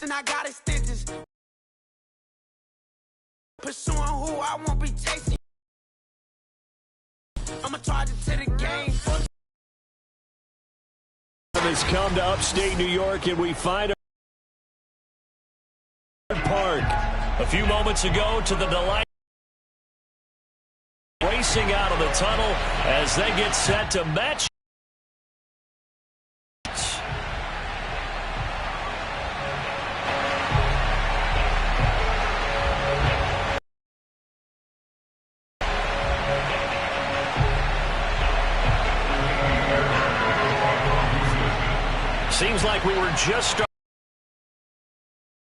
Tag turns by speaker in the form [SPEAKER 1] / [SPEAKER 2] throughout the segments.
[SPEAKER 1] and I got extensions. Pursuing who I won't be chasing. I'ma charge it to the game.
[SPEAKER 2] Has come to upstate New York, and we find a park. A few moments ago to the delight. Racing out of the tunnel as they get set to match. Seems like we were just starting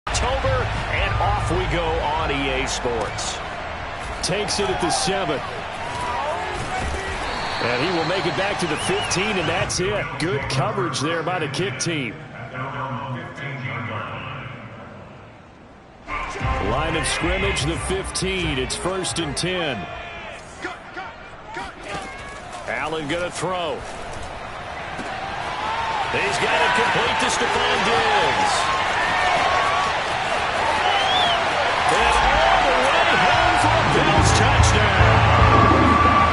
[SPEAKER 2] October, and off we go on EA Sports. Takes it at the 7. And he will make it back to the 15, and that's it. Good coverage there by the kick team. Line of scrimmage, the 15. It's 1st and 10. Allen going to throw. He's got it complete to Stephon Diggs. And all the way home for a Bills touchdown.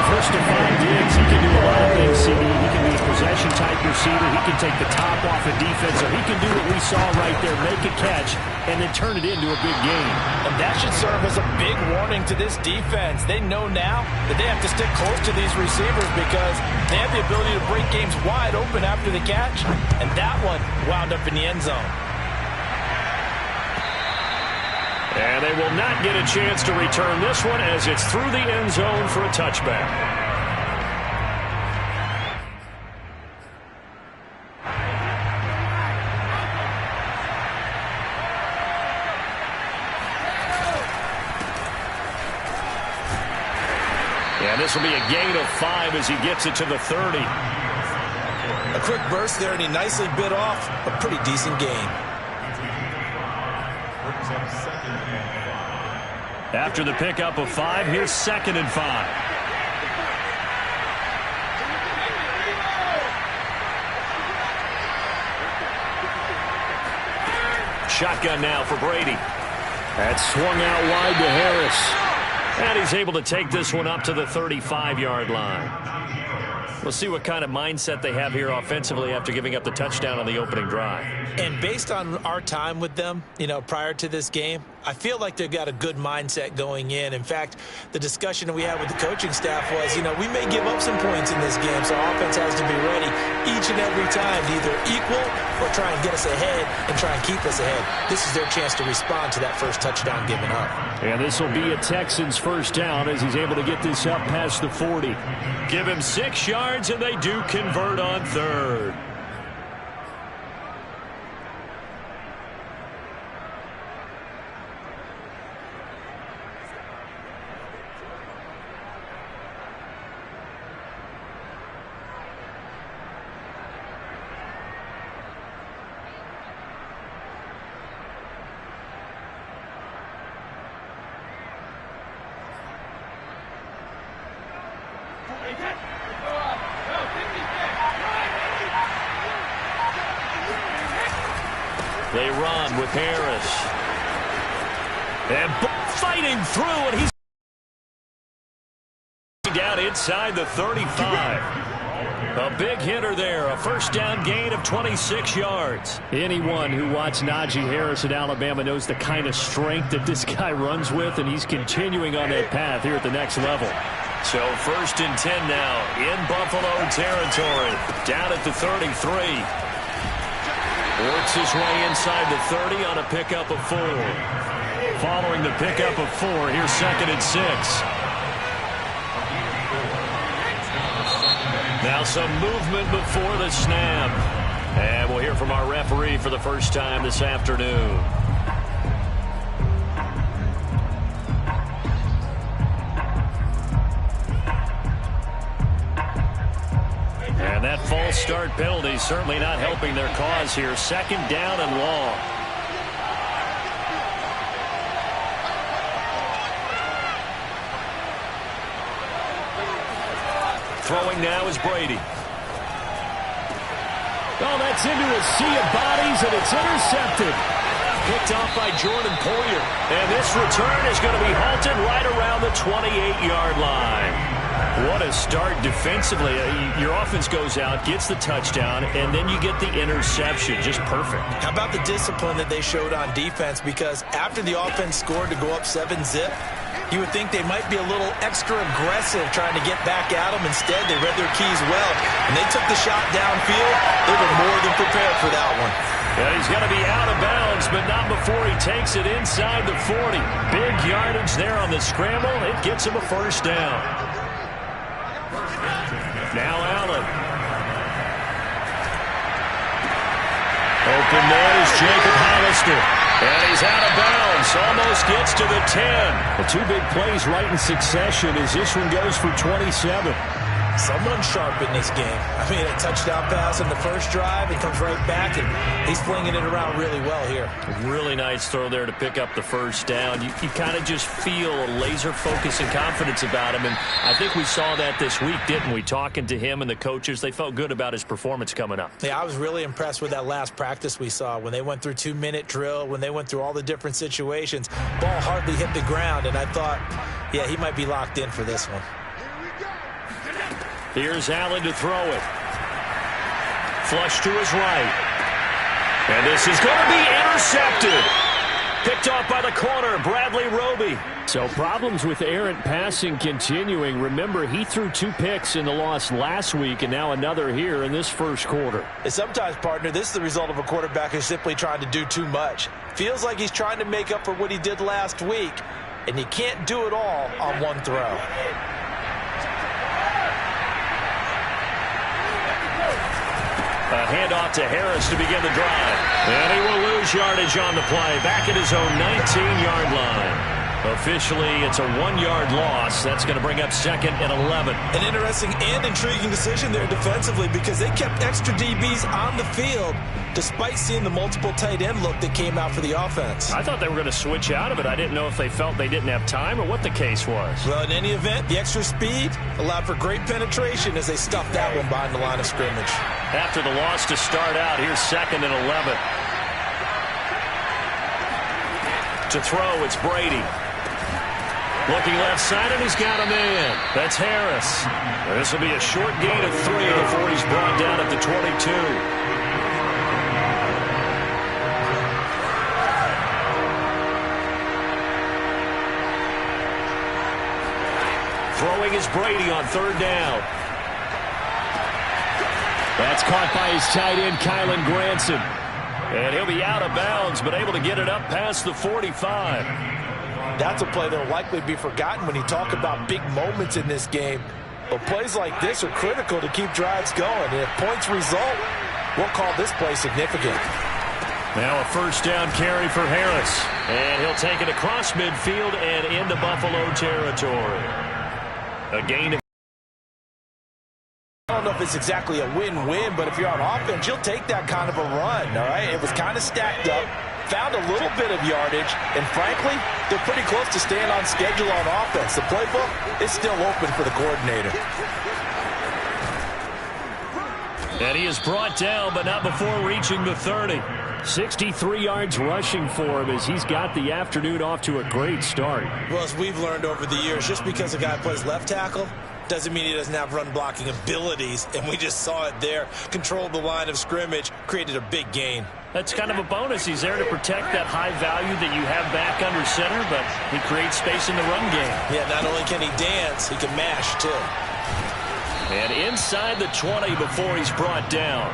[SPEAKER 2] For Stephon Diggs, he can do a lot of things, CD. He can be a possession-type receiver. He can take the top off a defense, or he can do what we saw right there, make a catch, and then turn it into a big game.
[SPEAKER 3] And that should serve as a big warning to this defense. They know now that they have to stick close to these receivers because they have the ability to break games wide open after the catch, and that one wound up in the end zone.
[SPEAKER 2] And they will not get a chance to return this one as it's through the end zone for a touchback. And this will be a gain of 5 as he gets it to the 30.
[SPEAKER 3] A quick burst there, and he nicely bit off a pretty decent gain.
[SPEAKER 2] After the pickup of 5, here's 2nd and 5. Shotgun now for Brady. That's swung out wide to Harris. And he's able to take this one up to the 35-yard line. We'll see what kind of mindset they have here offensively after giving up the touchdown on the opening drive.
[SPEAKER 3] And based on our time with them, prior to this game, I feel like they've got a good mindset going in. In fact, the discussion that we had with the coaching staff was, we may give up some points in this game, so our offense has to be ready each and every time to either equal or try and get us ahead and try and keep us ahead. This is their chance to respond to that first touchdown given up.
[SPEAKER 2] And this will be a Texans first down as he's able to get this up past the 40. Give him 6 yards, and they do convert on 3rd. They run with Harris. And fighting through, and he's down inside the 35. A big hitter there, a first down gain of 26 yards. Anyone who watched Najee Harris at Alabama knows the kind of strength that this guy runs with, and he's continuing on that path here at the next level. So 1st and 10 now in Buffalo territory, down at the 33. Works his way inside the 30 on a pickup of 4. Following the pickup of 4, here's 2nd and 6. Now some movement before the snap. And we'll hear from our referee for the first time this afternoon. And that false start penalty certainly not helping their cause here. 2nd down and long. Throwing now is Brady. Oh, that's into a sea of bodies, and it's intercepted. picked off by Jordan Poyer. And this return is going to be halted right around the 28-yard line. What a start defensively. Your offense goes out, gets the touchdown, and then you get the interception. Just perfect.
[SPEAKER 3] How about the discipline that they showed on defense? Because after the offense scored to go up 7-zip, you would think they might be a little extra aggressive trying to get back at them. Instead, they read their keys well, and they took the shot downfield. They were more than prepared for that one.
[SPEAKER 2] Yeah, he's going to be out of bounds, but not before he takes it inside the 40. Big yardage there on the scramble. It gets him a first down. Now Allen. Open man is Jacob Hollister. And he's out of bounds. Almost gets to the 10. The two big plays right in succession as this one goes for 27.
[SPEAKER 3] Someone sharp in this game. I mean, a touchdown pass on the first drive. It comes right back, and he's flinging it around really well here.
[SPEAKER 2] Really nice throw there to pick up the first down. You kind of just feel a laser focus and confidence about him, and I think we saw that this week, didn't we? Talking to him and the coaches, they felt good about his performance coming up.
[SPEAKER 3] Yeah, I was really impressed with that last practice we saw when they went through 2-minute drill, when they went through all the different situations. Ball hardly hit the ground, and I thought, yeah, he might be locked in for this one.
[SPEAKER 2] Here's Allen to throw it. Flush to his right. And this is going to be intercepted. Picked off by the corner, Bradley Roby. So problems with errant passing continuing. Remember, he threw 2 picks in the loss last week and now another here in this first quarter.
[SPEAKER 3] And sometimes, partner, this is the result of a quarterback who's simply trying to do too much. Feels like he's trying to make up for what he did last week, and you can't do it all on one throw.
[SPEAKER 2] A handoff to Harris to begin the drive. And he will lose yardage on the play. Back at his own 19-yard line. Officially, it's a 1-yard loss. That's going to bring up 2nd and 11.
[SPEAKER 3] An interesting and intriguing decision there defensively because they kept extra DBs on the field despite seeing the multiple tight end look that came out for the offense.
[SPEAKER 2] I thought they were going to switch out of it. I didn't know if they felt they didn't have time or what the case was.
[SPEAKER 3] Well, in any event, the extra speed allowed for great penetration as they stuffed that one behind the line of scrimmage.
[SPEAKER 2] After the loss to start out, here's 2nd and 11. To throw, it's Brady. Looking left side, and he's got a man. That's Harris. This will be a short gain of 3 before he's brought down at the 22. Throwing is Brady on 3rd down. That's caught by his tight end, Kylen Granson. And he'll be out of bounds, but able to get it up past the 45.
[SPEAKER 3] That's a play that will likely be forgotten when you talk about big moments in this game. But plays like this are critical to keep drives going. And if points result, we'll call this play significant.
[SPEAKER 2] Now a first down carry for Harris. And he'll take it across midfield and into Buffalo territory. A gain of...
[SPEAKER 3] I don't know if it's exactly a win-win, but if you're on offense, you'll take that kind of a run, all right? It was kind of stacked up, found a little bit of yardage, and frankly, they're pretty close to staying on schedule on offense. The playbook is still open for the coordinator.
[SPEAKER 2] And he is brought down, but not before reaching the 30. 63 yards rushing for him as he's got the afternoon off to a great start.
[SPEAKER 3] Well, as we've learned over the years, just because a guy plays left tackle doesn't mean he doesn't have run-blocking abilities, and we just saw it there. Controlled the line of scrimmage, created a big gain.
[SPEAKER 2] That's kind of a bonus. He's there to protect that high value that you have back under center, but he creates space in the run game.
[SPEAKER 3] Yeah, not only can he dance, he can mash, too.
[SPEAKER 2] And inside the 20 before he's brought down.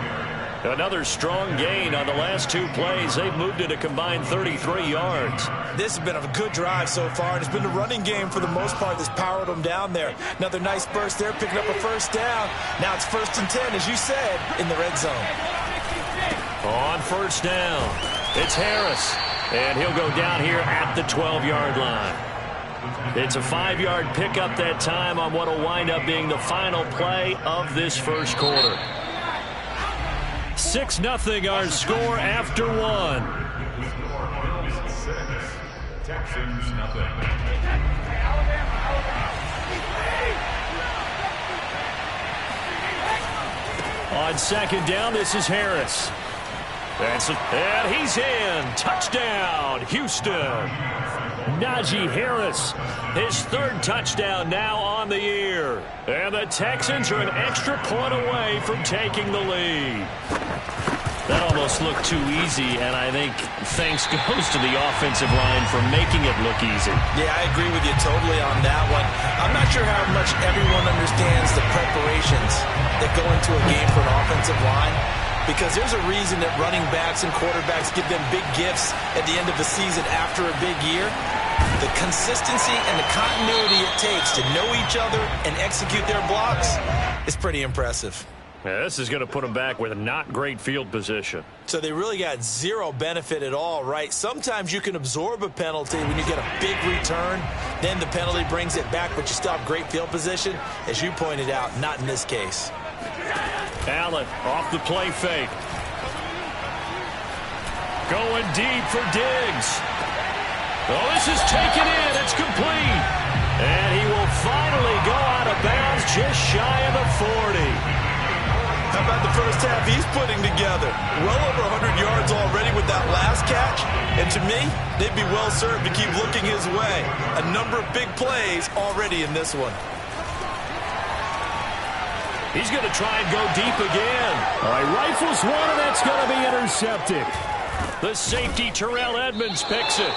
[SPEAKER 2] Another strong gain on the last 2 plays. They've moved it a combined 33 yards.
[SPEAKER 3] This has been a good drive so far, and it's been the running game for the most part that's powered them down there. Another nice burst there, picking up a first down. Now it's 1st and 10, as you said, in the red zone.
[SPEAKER 2] On first down, it's Harris, and he'll go down here at the 12-yard line. It's a 5-yard pickup that time on what will wind up being the final play of this first quarter. 6-0 our score after 1.
[SPEAKER 4] Texans nothing.
[SPEAKER 2] On 2nd down, this is Harris. And he's in. Touchdown, Houston. Najee Harris, his third touchdown now on the year. And the Texans are an extra point away from taking the lead. That almost looked too easy, and I think thanks goes to the offensive line for making it look easy.
[SPEAKER 3] Yeah, I agree with you totally on that one. I'm not sure how much everyone understands the preparations that go into a game for an offensive line, because there's a reason that running backs and quarterbacks give them big gifts at the end of the season after a big year. The consistency and the continuity it takes to know each other and execute their blocks is pretty impressive.
[SPEAKER 2] Yeah, this is going to put them back with a not great field position.
[SPEAKER 3] So they really got zero benefit at all, right? Sometimes you can absorb a penalty when you get a big return. Then the penalty brings it back, but you still have great field position. As you pointed out, not in this case.
[SPEAKER 2] Allen off the play fake. Going deep for Diggs. Oh, this is taken in. It's complete. And he will finally go out of bounds just shy of the 40.
[SPEAKER 3] How about the first half he's putting together? Well over 100 yards already with that last catch. And to me, they'd be well served to keep looking his way. A number of big plays already in this one.
[SPEAKER 2] He's going to try and go deep again. All right, rifles one, and that's going to be intercepted. The safety, Terrell Edmonds, picks it.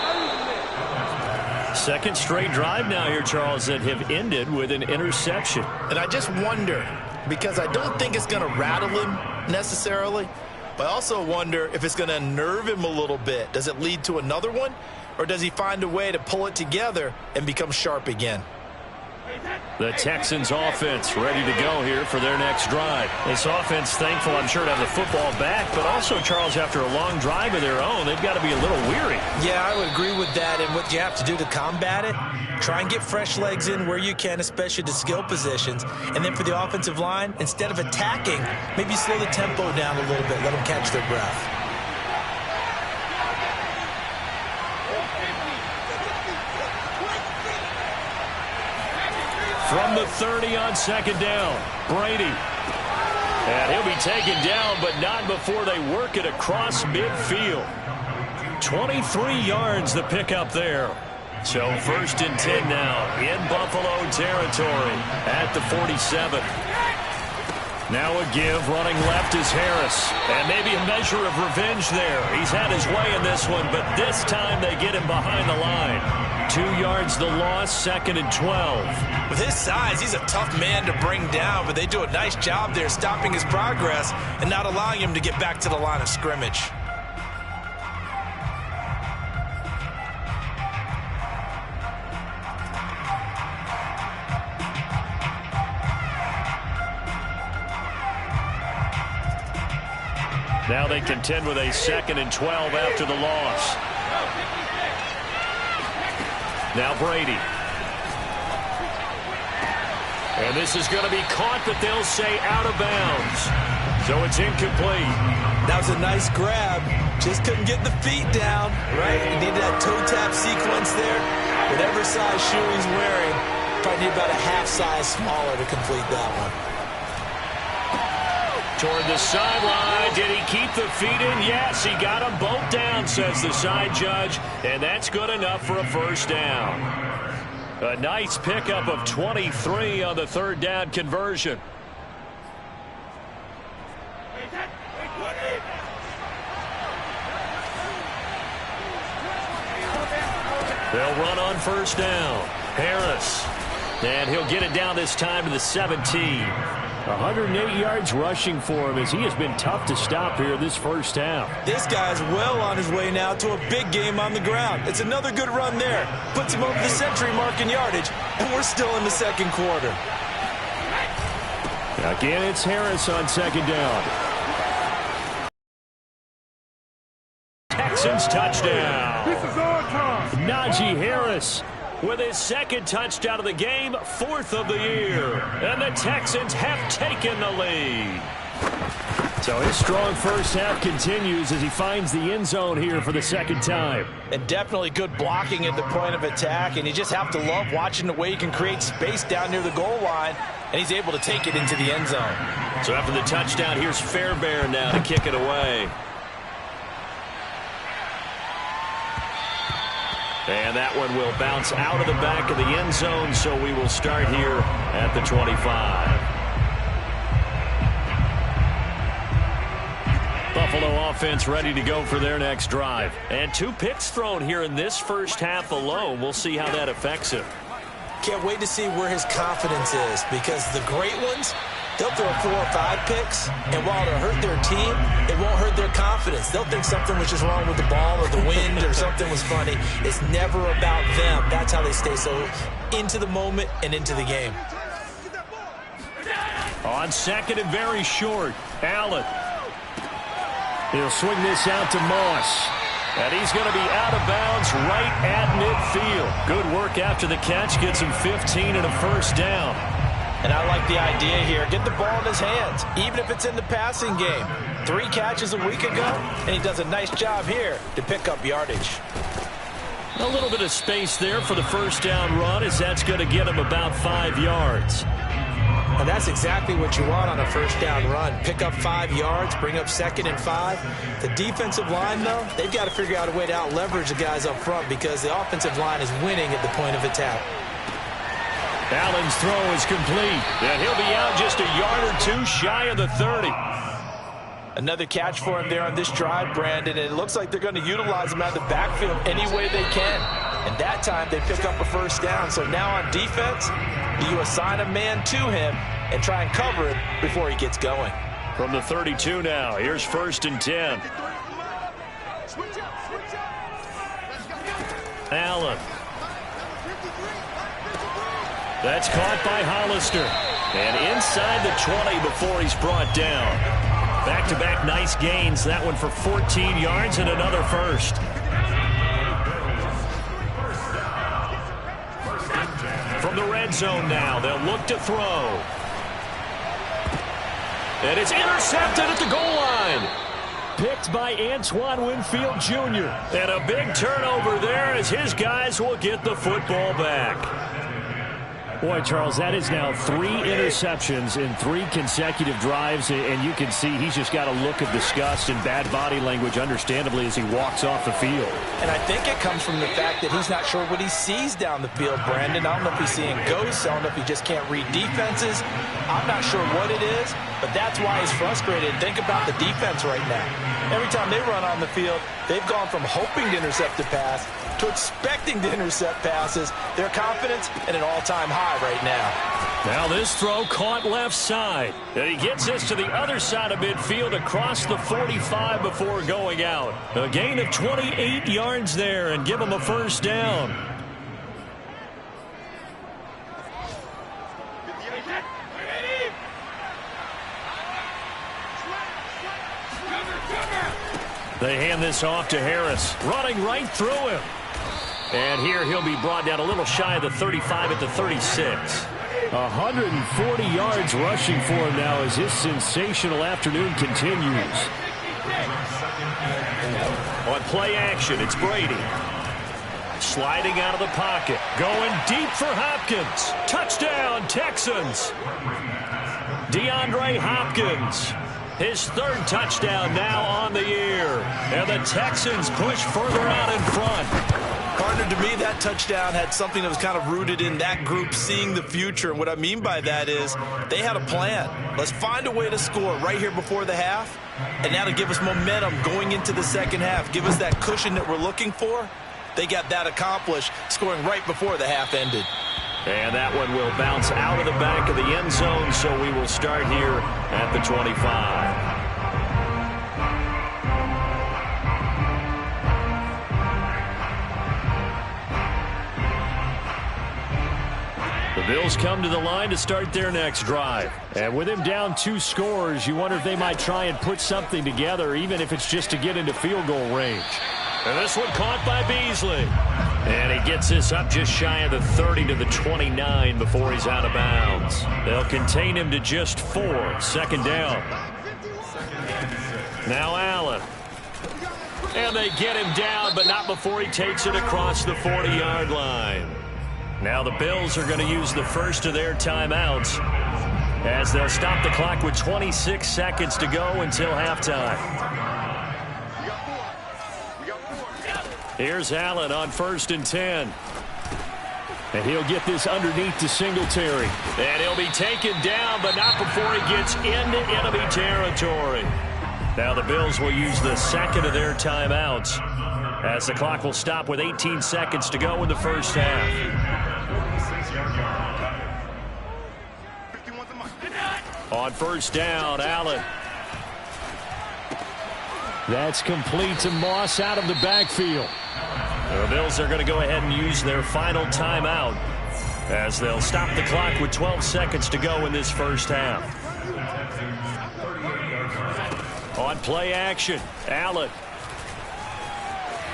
[SPEAKER 2] Second straight drive now here, Charles, that have ended with an interception.
[SPEAKER 3] And I just wonder, because I don't think it's going to rattle him necessarily, but I also wonder if it's going to unnerve him a little bit. Does it lead to another one, or does he find a way to pull it together and become sharp again?
[SPEAKER 2] The Texans offense ready to go here for their next drive. This offense thankful, I'm sure, to have the football back, but also, Charles, after a long drive of their own, they've got to be a little weary.
[SPEAKER 3] Yeah, I would agree with that, and what you have to do to combat it, try and get fresh legs in where you can, especially the skill positions. And then for the offensive line, instead of attacking, maybe slow the tempo down a little bit, let them catch their breath.
[SPEAKER 2] From the 30 on second down, Brady. And he'll be taken down, but not before they work it across midfield. 23 yards the pickup there. So first and 10 now in Buffalo territory at the 47. Now a give, running left is Harris. And maybe a measure of revenge there. He's had his way in this one, but this time they get him behind the line. 2 yards the loss, second and 12.
[SPEAKER 3] With his size, he's a tough man to bring down, but they do a nice job there stopping his progress and not allowing him to get back to the line of scrimmage.
[SPEAKER 2] Now they contend with a second and 12 after the loss. Now Brady. And this is going to be caught, but they'll say out of bounds. So it's incomplete.
[SPEAKER 3] That was a nice grab. Just couldn't get the feet down, right? He needed that toe tap sequence there. Whatever size shoe he's wearing, probably need about a half size smaller to complete that one.
[SPEAKER 2] Toward the sideline. Did he keep the feet in? Yes, he got them both down, says the side judge. And that's good enough for a first down. A nice pickup of 23 on the third down conversion. They'll run on first down. Harris. And he'll get it down this time to the 17. 108 yards rushing for him as he has been tough to stop here this first half.
[SPEAKER 3] This guy's well on his way now to a big game on the ground. It's another good run there. Puts him over the century mark in yardage, and we're still in the second quarter.
[SPEAKER 2] Again, it's Harris on second down. Texans touchdown.
[SPEAKER 4] This is our time.
[SPEAKER 2] Najee Harris with his second touchdown of the game, fourth of the year. And the Texans have taken the lead. So his strong first half continues as he finds the end zone here for the second time.
[SPEAKER 3] And definitely good blocking at the point of attack. And you just have to love watching the way he can create space down near the goal line. And he's able to take it into the end zone.
[SPEAKER 2] So after the touchdown, here's Fairbairn now to kick it away. And that one will bounce out of the back of the end zone, so we will start here at the 25. Buffalo offense ready to go for their next drive. And 2 picks thrown here in this first half alone. We'll see how that affects him.
[SPEAKER 3] Can't wait to see where his confidence is, because the great ones, they'll throw 4 or 5 picks, and while it'll hurt their team, it won't hurt their confidence. They'll think something was just wrong with the ball or the wind or something was funny. It's never about them. That's how they stay so into the moment and into the game.
[SPEAKER 2] On second and very short, Allen. He'll swing this out to Moss. And he's going to be out of bounds right at midfield. Good work after the catch. Gets him 15 and a first down.
[SPEAKER 3] And I like the idea here. Get the ball in his hands, even if it's in the passing game. 3 catches a week ago, and he does a nice job here to pick up yardage.
[SPEAKER 2] A little bit of space there for the first down run, as that's going to get him about 5 yards.
[SPEAKER 3] And that's exactly what you want on a first down run. Pick up 5 yards, bring up 2nd and 5. The defensive line, though, they've got to figure out a way to out-leverage the guys up front, because the offensive line is winning at the point of attack.
[SPEAKER 2] Allen's throw is complete, and he'll be out just a yard or 2 shy of the 30.
[SPEAKER 3] Another catch for him there on this drive, Brandon, and it looks like they're going to utilize him out of the backfield any way they can. And that time they pick up a first down. So now on defense, you assign a man to him and try and cover it before he gets going.
[SPEAKER 2] From the 32 now, here's 1st and 10. Allen. That's caught by Hollister. And inside the 20 before he's brought down. Back-to-back nice gains. That one for 14 yards and another first. From the red zone now, they'll look to throw. And it's intercepted at the goal line. Picked by Antoine Winfield Jr. And a big turnover there, as his guys will get the football back. Boy, Charles, that is now 3 interceptions in 3 consecutive drives, and you can see he's just got a look of disgust and bad body language, understandably, as he walks off the field.
[SPEAKER 3] And I think it comes from the fact that he's not sure what he sees down the field, Brandon. I don't know if he's seeing ghosts. I don't know if he just can't read defenses. I'm not sure what it is, but that's why he's frustrated. Think about the defense right now. Every time they run on the field, they've gone from hoping to intercept a pass to expecting to intercept passes. Their confidence at an all-time high right now.
[SPEAKER 2] Now this throw caught left side. And he gets this to the other side of midfield across the 45 before going out. A gain of 28 yards there, and give him a first down. They hand this off to Harris, running right through him. And here he'll be brought down a little shy of the 35 at the 36. 140 yards rushing for him now as his sensational afternoon continues. On play action, it's Brady. Sliding out of the pocket. Going deep for Hopkins. Touchdown, Texans. DeAndre Hopkins. His 3rd touchdown now on the year. And the Texans push further out in front.
[SPEAKER 3] Partner, to me, that touchdown had something that was kind of rooted in that group seeing the future. And what I mean by that is they had a plan. Let's find a way to score right here before the half. And now to give us momentum going into the second half, give us that cushion that we're looking for. They got that accomplished, scoring right before the half ended.
[SPEAKER 2] And that one will bounce out of the back of the end zone, so we will start here at the 25. The Bills come to the line to start their next drive. And with him down 2 scores, you wonder if they might try and put something together, even if it's just to get into field goal range. And this one caught by Beasley. And he gets this up just shy of the 30 to the 29 before he's out of bounds. They'll contain him to just 4. 2nd down. Now Allen. And they get him down, but not before he takes it across the 40-yard line. Now the Bills are going to use the first of their timeouts, as they'll stop the clock with 26 seconds to go until halftime. Here's Allen on 1st and 10. And he'll get this underneath to Singletary. And he'll be taken down, but not before he gets into enemy territory. Now the Bills will use the second of their timeouts as the clock will stop with 18 seconds to go in the first half. On 1st down, Allen. That's complete to Moss out of the backfield. The Bills are going to go ahead and use their final timeout as they'll stop the clock with 12 seconds to go in this first half. On play action, Allen.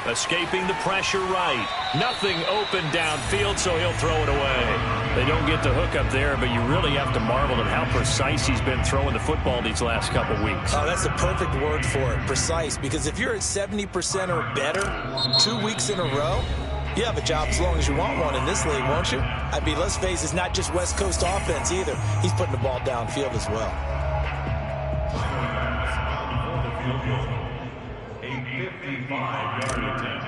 [SPEAKER 2] Escaping the pressure right. Nothing open downfield, so he'll throw it away. They don't get the hook up there, but you really have to marvel at how precise he's been throwing the football these last couple weeks.
[SPEAKER 3] Oh, that's the perfect word for it, precise, because if you're at 70% or better 2 weeks in a row, you have a job as long as you want one in this league, won't you? I mean, let's face it, it's not just West Coast offense either. He's putting the ball downfield as well.
[SPEAKER 4] A 55-yard attempt.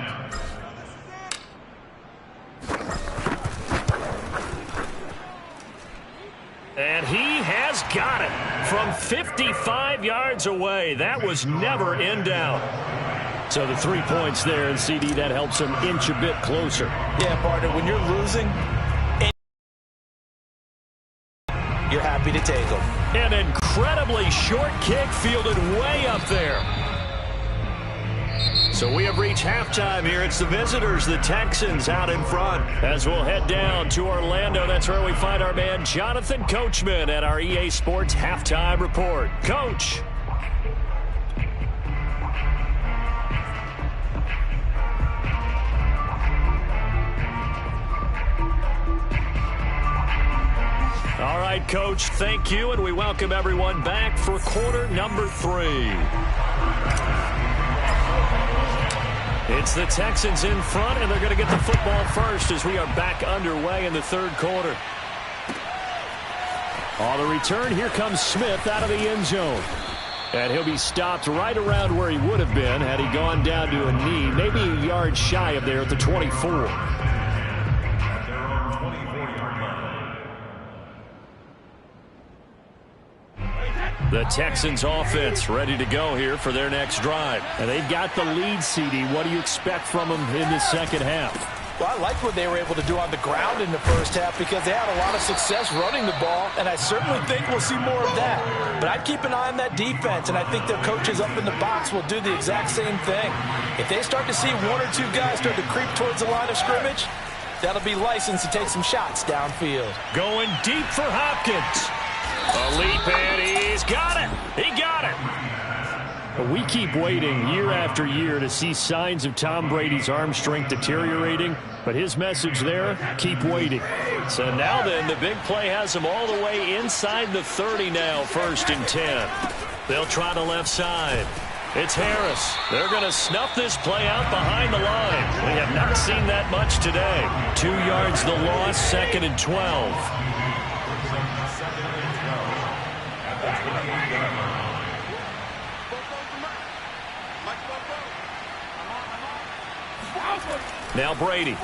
[SPEAKER 2] And he has got it from 55 yards away. That was never in doubt. So the 3 points there, and CD, that helps him inch a bit closer.
[SPEAKER 3] Yeah, partner, when you're losing, you're happy to take them.
[SPEAKER 2] An incredibly short kick fielded way up there. So we have reached halftime here. It's the visitors, the Texans, out in front. As we'll head down to Orlando, that's where we find our man Jonathan Coachman at our EA Sports Halftime Report. Coach. All right, Coach, thank you, and we welcome everyone back for quarter number 3. It's the Texans in front, and they're going to get the football first as we are back underway in the third quarter. On the return, here comes Smith out of the end zone. And he'll be stopped right around where he would have been had he gone down to a knee, maybe a yard shy of there at the 24. The Texans offense ready to go here for their next drive. And they've got the lead, CD. What do you expect from them in the second half?
[SPEAKER 3] Well, I like what they were able to do on the ground in the first half because they had a lot of success running the ball, and I certainly think we'll see more of that. But I'd keep an eye on that defense, and I think their coaches up in the box will do the exact same thing. If they start to see 1 or 2 guys start to creep towards the line of scrimmage, that'll be licensed to take some shots downfield.
[SPEAKER 2] Going deep for Hopkins. A leap, and he's got it. He got it. We keep waiting year after year to see signs of Tom Brady's arm strength deteriorating, but his message there, keep waiting. So now then, the big play has him all the way inside the 30 now, 1st and 10. They'll try the left side. It's Harris. They're going to snuff this play out behind the line. We have not seen that much today. 2 yards the loss, 2nd and 12. Now Brady.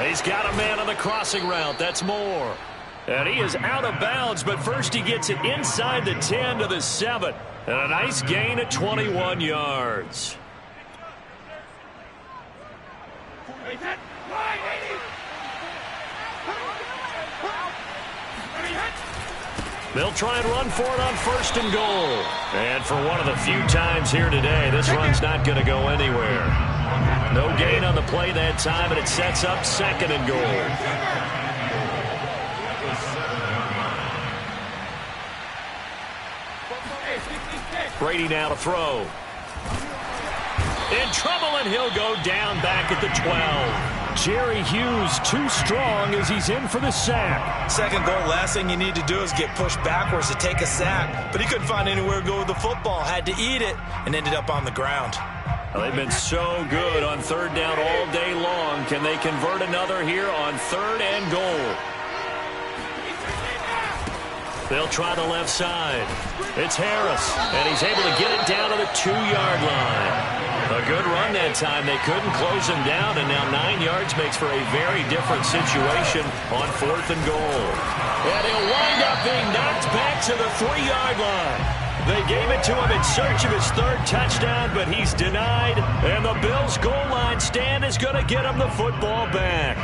[SPEAKER 2] He's got a man on the crossing route. That's Moore. And he is out of bounds, but first he gets it inside the 10 to the 7. And a nice gain at 21 yards. They'll try and run for it on 1st and goal. And for one of the few times here today, this run's not going to go anywhere. No gain on the play that time, and it sets up 2nd and goal. Brady now to throw. In trouble, and he'll go down back at the 12. Jerry Hughes too strong as he's in for the sack. 2nd goal, last thing you need to do is get pushed backwards to take a sack. But he couldn't find anywhere to go with the football. Had to eat it and ended up on the ground. Well, they've been so good on 3rd down all day long. Can they convert another here on 3rd and goal? They'll try the left side. It's Harris, and he's able to get it down to the 2-yard line. A good run that time. They couldn't close him down, and now 9 yards makes for a very different situation on 4th and goal. And he'll wind up being knocked back to the 3-yard line. They gave it to him in search of his 3rd touchdown, but he's denied, and the Bills' goal line stand is going to get him the football back.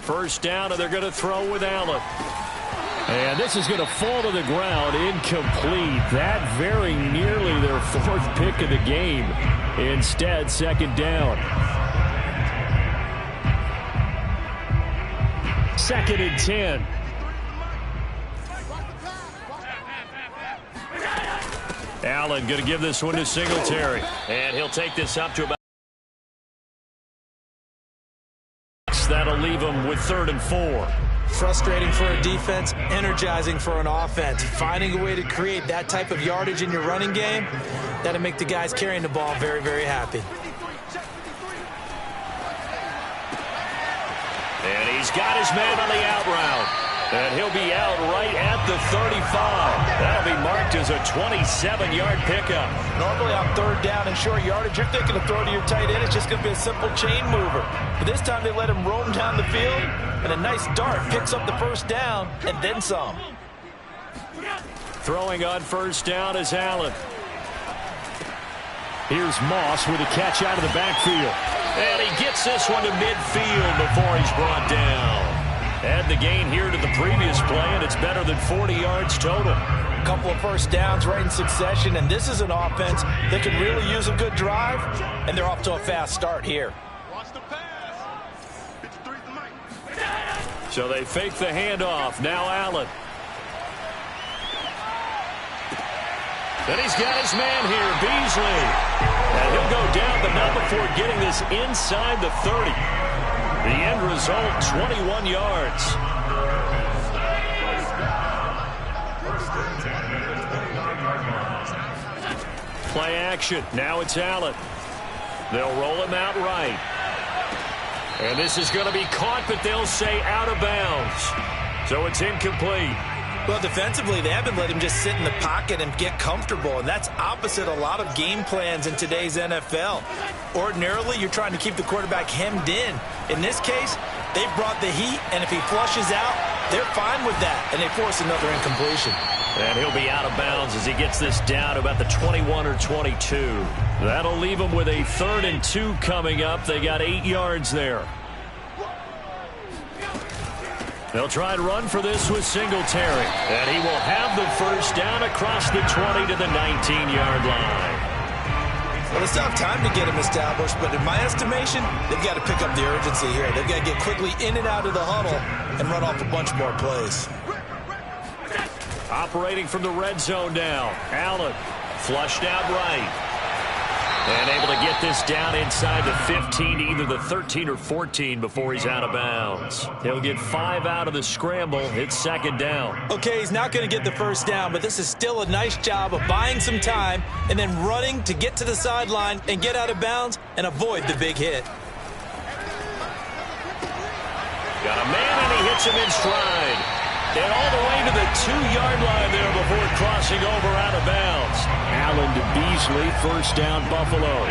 [SPEAKER 2] First down, and they're going to throw with Allen. And this is going to fall to the ground, incomplete. That very nearly their 4th pick of the game. Instead, 2nd down. 2nd and 10. Allen going to give this one to Singletary. And he'll take this up to about. That'll leave him with 3rd and 4.
[SPEAKER 3] Frustrating for a defense, energizing for an offense. Finding a way to create that type of yardage in your running game, that'll make the guys carrying the ball very, very happy.
[SPEAKER 2] And he's got his man on the out route. And he'll be out right at the 35. That'll be marked as a 27-yard pickup.
[SPEAKER 3] Normally on 3rd down and short yardage, you're thinking to throw to your tight end. It's just going to be a simple chain mover. But this time they let him roam down the field, and a nice dart picks up the 1st down and then some.
[SPEAKER 2] Throwing on 1st down is Allen. Here's Moss with a catch out of the backfield. And he gets this one to midfield before he's brought down. Add the gain here to the previous play, and it's better than 40 yards total.
[SPEAKER 3] A couple of 1st downs right in succession, and this is an offense that can really use a good drive, and they're off to a fast start here.
[SPEAKER 2] So they fake the handoff. Now Allen. Then he's got his man here, Beasley. And he'll go down, but not before getting this inside the 30. The end result, 21 yards. Play action. Now it's Allen. They'll roll him out right. And this is going to be caught, but they'll say out of bounds. So it's incomplete.
[SPEAKER 3] Well, defensively, they haven't let him just sit in the pocket and get comfortable, and that's opposite a lot of game plans in today's NFL. Ordinarily, you're trying to keep the quarterback hemmed in. In this case, they've brought the heat, and if he flushes out, they're fine with that, and they force another incompletion.
[SPEAKER 2] And he'll be out of bounds as he gets this down to about the 21 or 22. That'll leave him with a 3rd and 2 coming up. They got 8 yards there. They'll try and run for this with Singletary. And he will have the 1st down across the 20 to the 19-yard line.
[SPEAKER 3] Well, they still have time to get him established, but in my estimation, they've got to pick up the urgency here. They've got to get quickly in and out of the huddle and run off a bunch more plays.
[SPEAKER 2] Operating from the red zone now. Allen flushed out right. And able to get this down inside the 15, either the 13 or 14 before he's out of bounds. He'll get 5 out of the scramble. It's 2nd down.
[SPEAKER 3] Okay, he's not going to get the 1st down, but this is still a nice job of buying some time and then running to get to the sideline and get out of bounds and avoid the big hit.
[SPEAKER 2] Got a man, and he hits him in stride. And all the way to the 2-yard line there before crossing over out of bounds. Allen to Beasley, 1st down, Buffalo.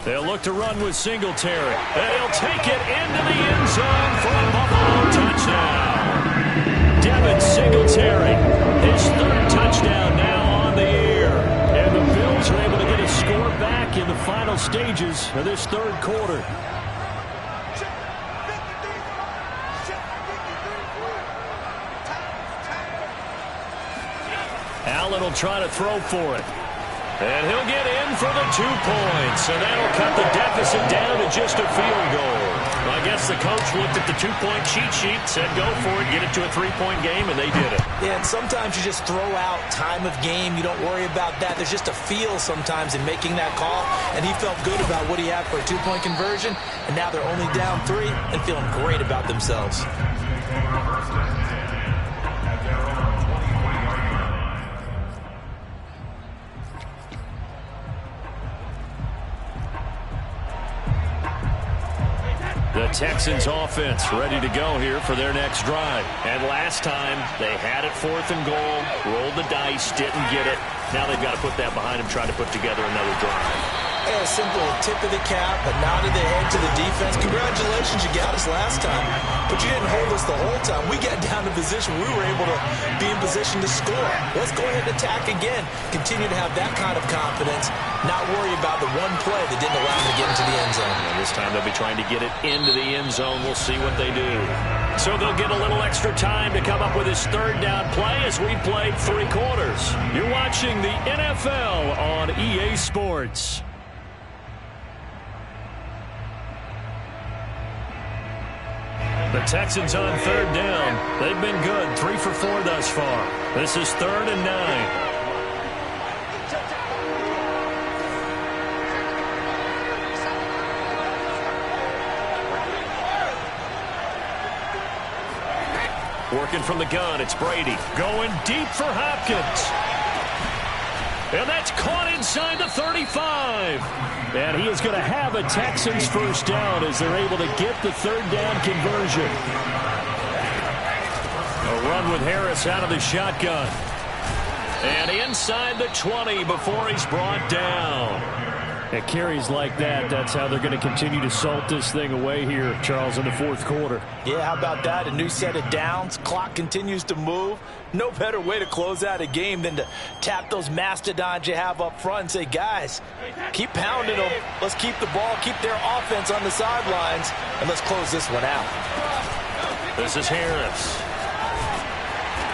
[SPEAKER 2] They'll look to run with Singletary. And he'll take it into the end zone for a Buffalo touchdown. Devin Singletary, his 3rd touchdown now on the year. And the Bills are able to get a score back in the final stages of this 3rd quarter. Allen will try to throw for it. And he'll get in for the 2 points. And that'll cut the deficit down to just a field goal. I guess the coach looked at the 2-point cheat sheet, said go for it, get it to a 3-point game, and they did it.
[SPEAKER 3] Yeah, and sometimes you just throw out time of game. You don't worry about that. There's just a feel sometimes in making that call. And he felt good about what he had for a 2-point conversion. And now they're only down 3 and feeling great about themselves.
[SPEAKER 2] The Texans offense ready to go here for their next drive. And last time they had it 4th and goal, rolled the dice, didn't get it. Now they've got to put that behind them, try to put together another drive.
[SPEAKER 3] Yeah, simply a tip of the cap, a nod of the head to the defense. Congratulations, you got us last time. But you didn't hold us the whole time. We got down to position. We were able to be in position to score. Let's go ahead and attack again. Continue to have that kind of confidence. Not worry about the one play that didn't allow them to get into the end zone.
[SPEAKER 2] And this time they'll be trying to get it into the end zone. We'll see what they do. So they'll get a little extra time to come up with his 3rd down play as we played 3 quarters. You're watching the NFL on EA Sports. The Texans on 3rd down. They've been good, 3 for 4 thus far. This is 3rd and 9. Working from the gun, it's Brady. Going deep for Hopkins. And that's caught inside the 35. And he is going to have a Texans 1st down as they're able to get the 3rd down conversion. A run with Harris out of the shotgun. And inside the 20 before he's brought down. At carries like that, that's how they're going to continue to salt this thing away here, Charles, in the 4th quarter.
[SPEAKER 3] Yeah, how about that? A new set of downs. Clock continues to move. No better way to close out a game than to tap those mastodons you have up front and say, guys, keep pounding them. Let's keep the ball, keep their offense on the sidelines, and let's close this one out.
[SPEAKER 2] This is Harris.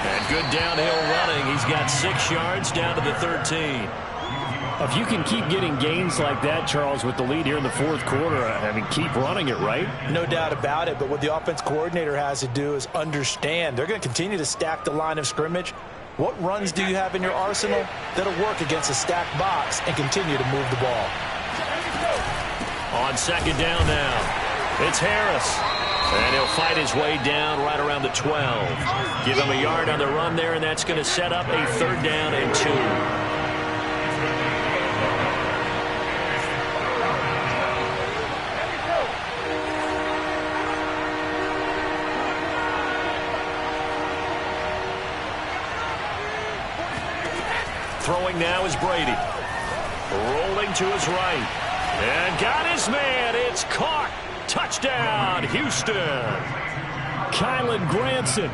[SPEAKER 2] And good downhill running. He's got 6 yards down to the 13.
[SPEAKER 5] If you can keep getting gains like that, Charles, with the lead here in the 4th quarter, I mean, keep running it, right?
[SPEAKER 3] No doubt about it, but what the offense coordinator has to do is understand. They're going to continue to stack the line of scrimmage. What runs do you have in your arsenal that'll work against a stacked box and continue to move the ball?
[SPEAKER 2] On 2nd down now, it's Harris. And he'll fight his way down right around the 12. Give him a yard on the run there, and that's going to set up a 3rd down and 2. Throwing now is Brady. Rolling to his right. And got his man. It's caught. Touchdown, Houston.
[SPEAKER 5] Kylen Granson.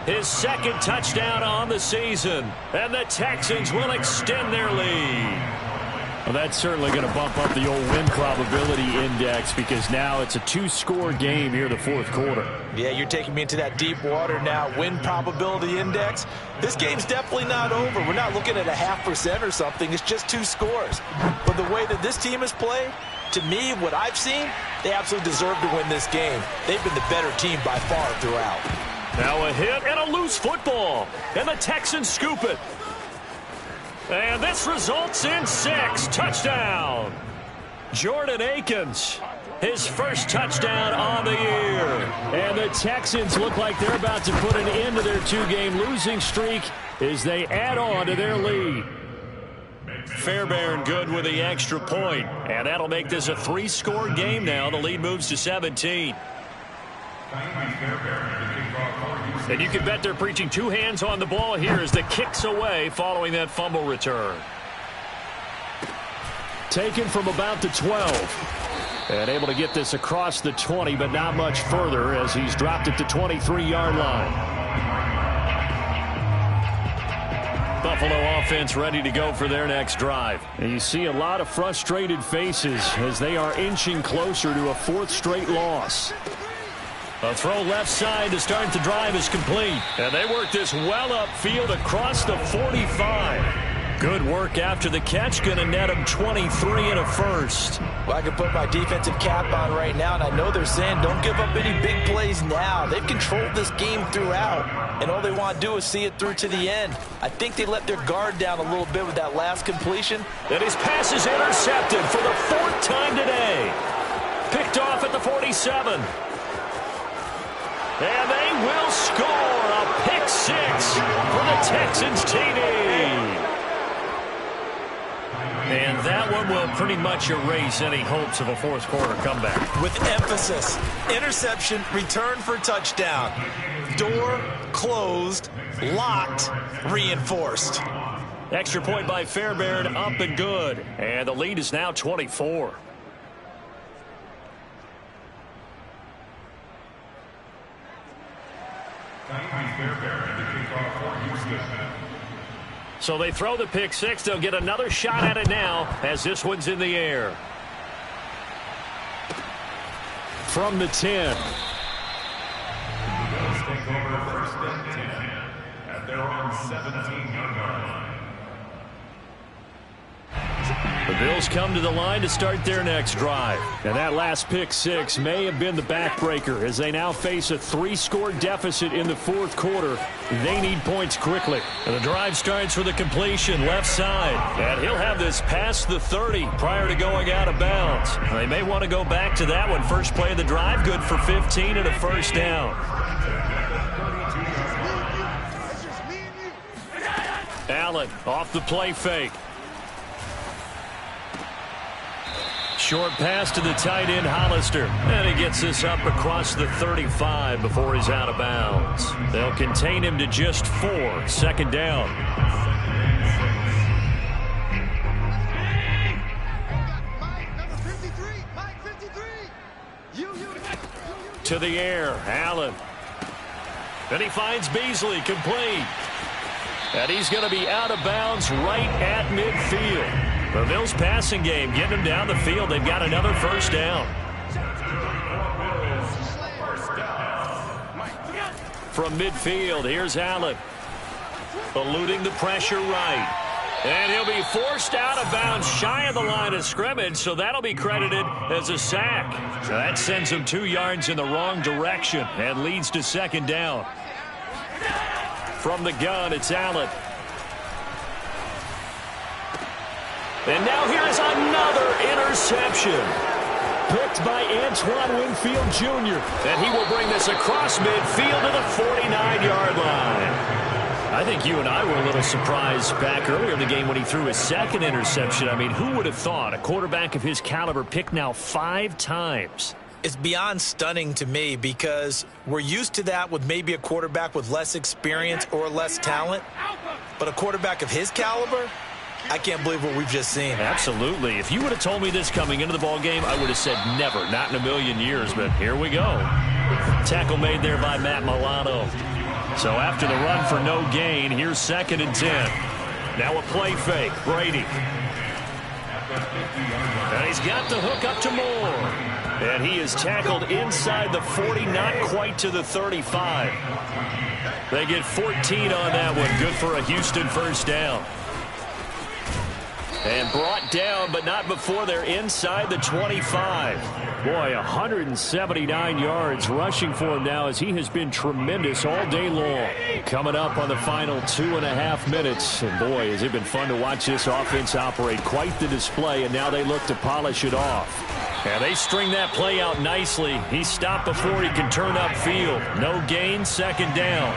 [SPEAKER 2] His 2nd touchdown on the season. And the Texans will extend their lead.
[SPEAKER 5] Well, that's certainly going to bump up the old win probability index because now it's a 2-score game here in the 4th quarter.
[SPEAKER 3] Yeah, you're taking me into that deep water now. Win probability index. This game's definitely not over. We're not looking at a 0.5% or something. It's just 2 scores. But the way that this team has played, to me, what I've seen, they absolutely deserve to win this game. They've been the better team by far throughout.
[SPEAKER 2] Now a hit and a loose football. And the Texans scoop it. And this results in 6. Touchdown. Jordan Akins, his 1st touchdown on the year.
[SPEAKER 5] And the Texans look like they're about to put an end to their 2-game losing streak as they add on to their lead.
[SPEAKER 2] Fairbairn good with the extra point. And that'll make this a 3-score game now. The lead moves to 17. And you can bet they're preaching 2 hands on the ball here as the kick's away following that fumble return.
[SPEAKER 5] Taken from about the 12. And able to get this across the 20, but not much further as he's dropped it to 23-yard line.
[SPEAKER 2] Buffalo offense ready to go for their next drive.
[SPEAKER 5] And you see a lot of frustrated faces as they are inching closer to a 4th straight loss.
[SPEAKER 2] A throw left side to start the drive is complete. And they work this well upfield across the 45. Good work after the catch. Going to net them 23 and a 1st.
[SPEAKER 3] Well, I can put my defensive cap on right now, and I know they're saying don't give up any big plays now. They've controlled this game throughout, and all they want to do is see it through to the end. I think they let their guard down a little bit with that last completion.
[SPEAKER 2] And his pass is intercepted for the 4th time today. Picked off at the 47. And they will score a pick 6 for the Texans TD. And that one will pretty much erase any hopes of a fourth quarter comeback.
[SPEAKER 3] With emphasis, interception, return for touchdown. Door closed, locked, reinforced.
[SPEAKER 2] Extra point by Fairbairn, up and good. And the lead is now 24. So they throw the pick six. They'll get another shot at it now as this one's in the air. From the 10.
[SPEAKER 4] Take over first and 10 at their own 17-yard line.
[SPEAKER 2] The Bills come to the line to start their next drive. And that last pick six may have been the backbreaker as they now face a 3-score deficit in the fourth quarter. They need points quickly. And the drive starts with a completion left side. And he'll have this past the 30 prior to going out of bounds. They may want to go back to that one. First play of the drive, good for 15 and a first down. Allen off the play fake. Short pass to the tight end, Hollister. And he gets this up across the 35 before he's out of bounds. They'll contain him to just 4. Second down. To the air, Allen. And he finds Beasley, complete. And he's going to be out of bounds right at midfield. The Bills passing game, getting them down the field. They've got another first down. From midfield, here's Allen. Eluding the pressure right. And he'll be forced out of bounds shy of the line of scrimmage, so that'll be credited as a sack. That sends him 2 yards in the wrong direction and leads to second down. From the gun, it's Allen. And now here's another interception. Picked by Antoine Winfield Jr. And he will bring this across midfield to the 49-yard line. I think you and I were a little surprised back earlier in the game when he threw his second interception. I mean, who would have thought a quarterback of his caliber picked now 5 times?
[SPEAKER 3] It's beyond stunning to me because we're used to that with maybe a quarterback with less experience or less talent. But a quarterback of his caliber, I can't believe what we've just seen.
[SPEAKER 2] Absolutely. If you would have told me this coming into the ball game, I would have said never, not in a million years. But here we go. Tackle made there by Matt Milano. So after the run for no gain, here's second and 10. Now a play fake. Brady. And he's got the hook up to Moore. And he is tackled inside the 40, not quite to the 35. They get 14 on that one. Good for a Houston first down. And brought down, but not before they're inside the 25. Boy, 179 yards rushing for him now as he has been tremendous all day long. Coming up on the final 2.5 minutes. And boy, has it been fun to watch this offense operate. Quite the display, and now they look to polish it off. And they string that play out nicely. He stopped before he can turn upfield. No gain, second down.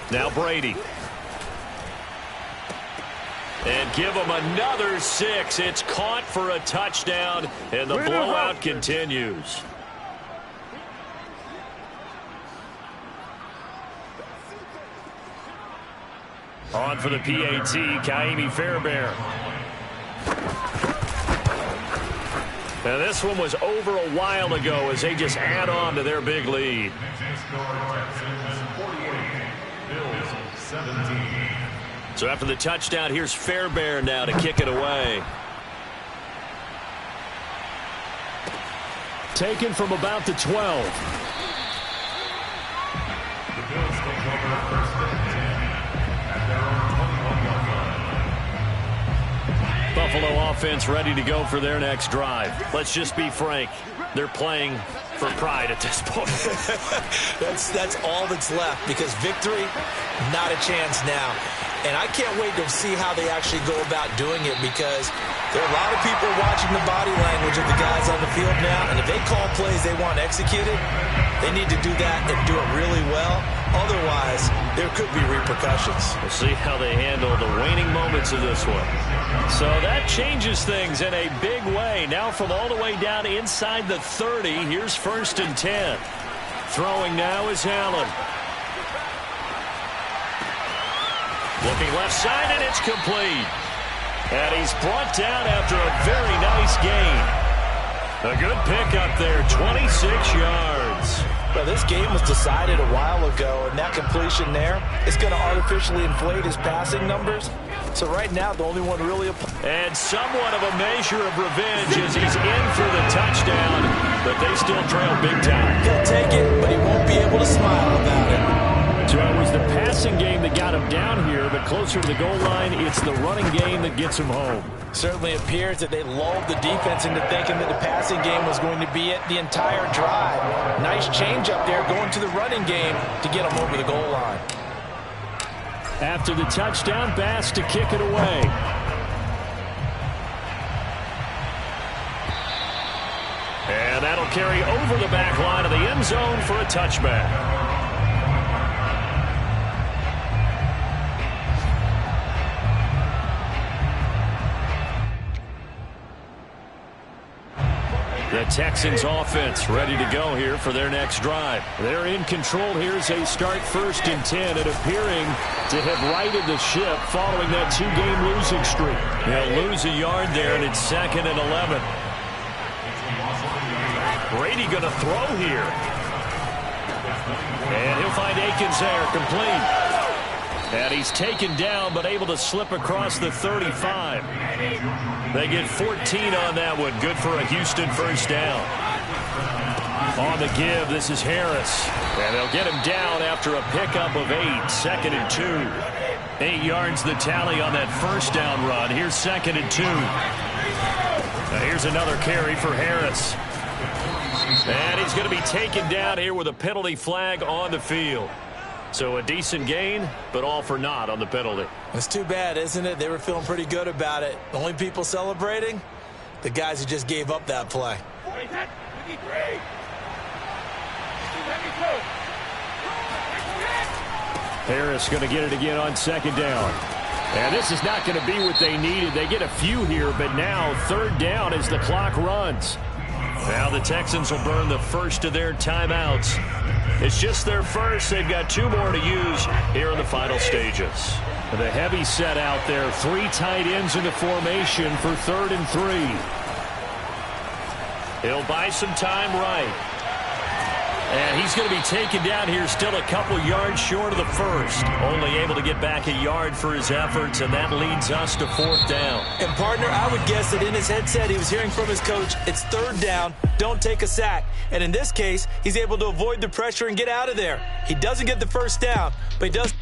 [SPEAKER 2] Now Brady. And give him another 6. It's caught for a touchdown, and the blowout continues. On for the PAT, Ka'imi Fairbairn. Now this one was over a while ago as they just add on to their big lead. So after the touchdown, here's Fairbairn now to kick it away. Taken from about the 12.
[SPEAKER 4] The Bills take over first and 10 at their own 21-yard line.
[SPEAKER 2] Buffalo offense ready to go for their next drive. Let's just be frank. They're playing for pride at this point.
[SPEAKER 3] That's all that's left because victory, not a chance now. And I can't wait to see how they actually go about doing it, because there are a lot of people watching the body language of the guys on the field now, and if they call plays they want executed, they need to do that and do it really well. Otherwise, there could be repercussions.
[SPEAKER 2] We'll see how they handle the waning moments of this one. So that changes things in a big way. Now from all the way down inside the 30, here's 1st and 10. Throwing now is Allen. Looking left side, and it's complete. And he's brought down after a very nice gain. A good pickup there, 26 yards.
[SPEAKER 3] Well, this game was decided a while ago, and that completion there is going to artificially inflate his passing numbers. So right now, the only one really...
[SPEAKER 2] And somewhat of a measure of revenge as he's in for the touchdown, but they still trail big time.
[SPEAKER 3] He'll take it, but he won't be able to smile about it.
[SPEAKER 5] So it was the passing game that got him down here, but closer to the goal line, it's the running game that gets him home.
[SPEAKER 3] Certainly appears that they lulled the defense into thinking that the passing game was going to be it the entire drive. Nice change up there going to the running game to get him over the goal line.
[SPEAKER 5] After the touchdown, Bass to kick it away.
[SPEAKER 2] And that'll carry over the back line of the end zone for a touchback. The Texans offense ready to go here for their next drive. They're in control here as they start 1st and 10 and appearing to have righted the ship following that 2-game losing streak. They'll lose a yard there, and it's 2nd and 11. Brady going to throw here. And he'll find Akins there, complete. And he's taken down, but able to slip across the 35. They get 14 on that one. Good for a Houston 1st down. On the give, this is Harris. And they'll get him down after a pickup of 8. 2nd and 2. 8 yards the tally on that 1st down run. Here's 2nd and 2. Now here's another carry for Harris. And he's going to be taken down here with a penalty flag on the field. So a decent gain, but all for naught on the penalty.
[SPEAKER 3] It's too bad, isn't it? They were feeling pretty good about it. The only people celebrating, the guys who just gave up that play.
[SPEAKER 5] Harris going to get it again on 2nd down. And this is not going to be what they needed. They get a few here, but now 3rd down as the clock runs. Now the Texans will burn the first of their timeouts. It's just their first. They've got 2 more to use here in the final stages. The heavy set out there. 3 tight ends in the formation for 3rd and 3.
[SPEAKER 2] He'll buy some time right. And he's going to be taken down here still a couple yards short of the first. Only able to get back a yard for his efforts, and that leads us to 4th down.
[SPEAKER 3] And, partner, I would guess that in his headset he was hearing from his coach, it's 3rd down, don't take a sack. And in this case, he's able to avoid the pressure and get out of there. He doesn't get the 1st down, but he does